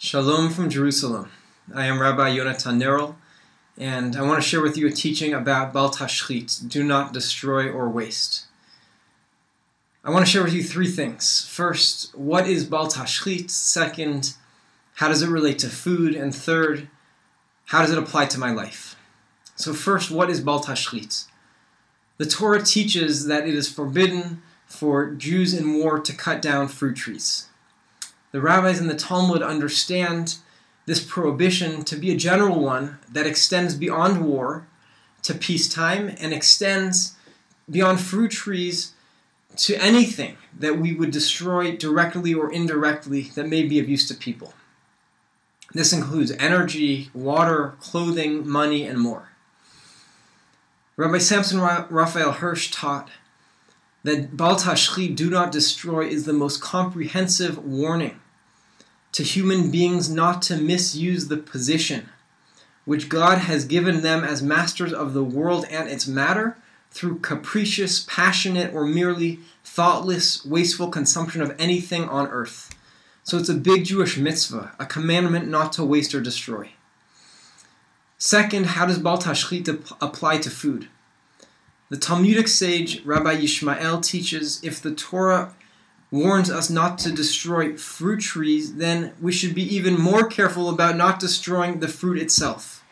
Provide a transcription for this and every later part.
Shalom from Jerusalem. I am Rabbi Yonatan Nerel, and I want to share with you a teaching about Bal Tashchit, do not destroy or waste. I want to share with you three things. First, what is Bal Tashchit? Second, how does it relate to food? And third, how does it apply to my life? So first, what is Bal Tashchit? The Torah teaches that it is forbidden for Jews in war to cut down fruit trees. The rabbis in the Talmud understand this prohibition to be a general one that extends beyond war to peacetime and extends beyond fruit trees to anything that we would destroy directly or indirectly that may be of use to people. This includes energy, water, clothing, money, and more. Rabbi Samson Raphael Hirsch taught that Bal Tashchit, do not destroy, is the most comprehensive warning to human beings not to misuse the position which God has given them as masters of the world and its matter through capricious, passionate, or merely thoughtless, wasteful consumption of anything on earth. So it's a big Jewish mitzvah, a commandment not to waste or destroy. Second, how does Bal Tashchit apply to food? The Talmudic sage Rabbi Yishmael teaches if the Torah warns us not to destroy fruit trees, then we should be even more careful about not destroying the fruit itself.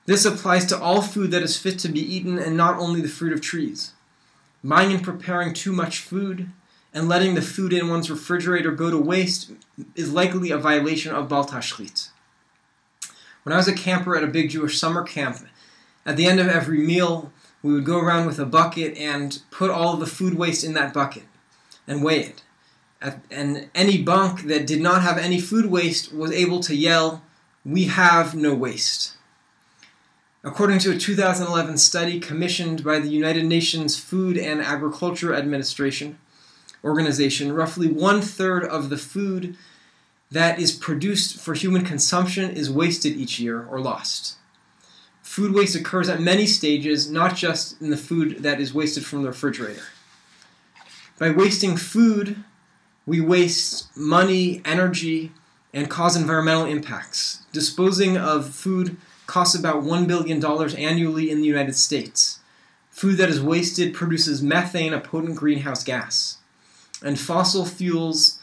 This applies to all food that is fit to be eaten and not only the fruit of trees. Buying and preparing too much food and letting the food in one's refrigerator go to waste is likely a violation of Bal Tashchit. When I was a camper at a big Jewish summer camp, at the end of every meal, we would go around with a bucket and put all of the food waste in that bucket and weigh it. And any bunk that did not have any food waste was able to yell, "We have no waste." According to a 2011 study commissioned by the United Nations Food and Agriculture Administration organization, roughly 1/3 of the food that is produced for human consumption is wasted each year or lost. Food waste occurs at many stages, not just in the food that is wasted from the refrigerator. By wasting food, we waste money, energy, and cause environmental impacts. Disposing of food costs about $1 billion annually in the United States. Food that is wasted produces methane, a potent greenhouse gas. And fossil fuels,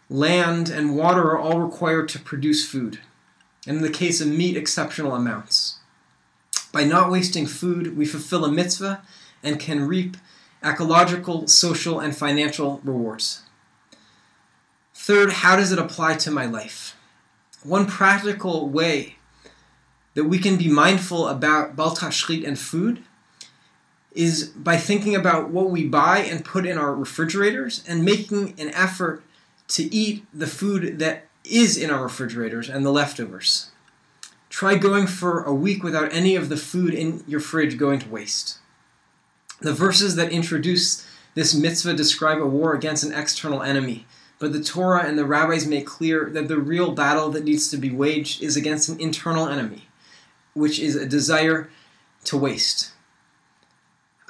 land, and water are all required to produce food. And in the case of meat, exceptional amounts. By not wasting food, we fulfill a mitzvah and can reap ecological, social, and financial rewards. Third, how does it apply to my life? One practical way that we can be mindful about Bal Tashchit and food is by thinking about what we buy and put in our refrigerators and making an effort to eat the food that is in our refrigerators and the leftovers. Try going for a week without any of the food in your fridge going to waste. The verses that introduce this mitzvah describe a war against an external enemy, but the Torah and the rabbis make clear that the real battle that needs to be waged is against an internal enemy, which is a desire to waste.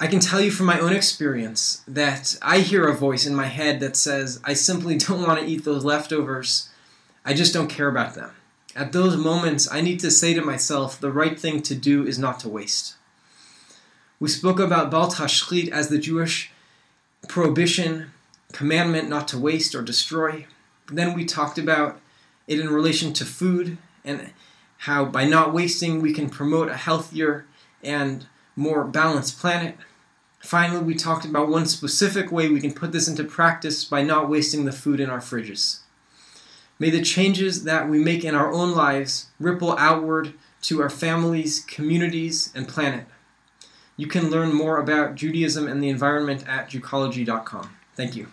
I can tell you from my own experience that I hear a voice in my head that says, I simply don't want to eat those leftovers. I just don't care about them. At those moments, I need to say to myself, the right thing to do is not to waste. We spoke about Bal Tashchit as the Jewish prohibition, commandment not to waste or destroy. Then we talked about it in relation to food and how by not wasting we can promote a healthier and more balanced planet. Finally, we talked about one specific way we can put this into practice by not wasting the food in our fridges. May the changes that we make in our own lives ripple outward to our families, communities, and planet. You can learn more about Judaism and the environment at Jewcology.com. Thank you.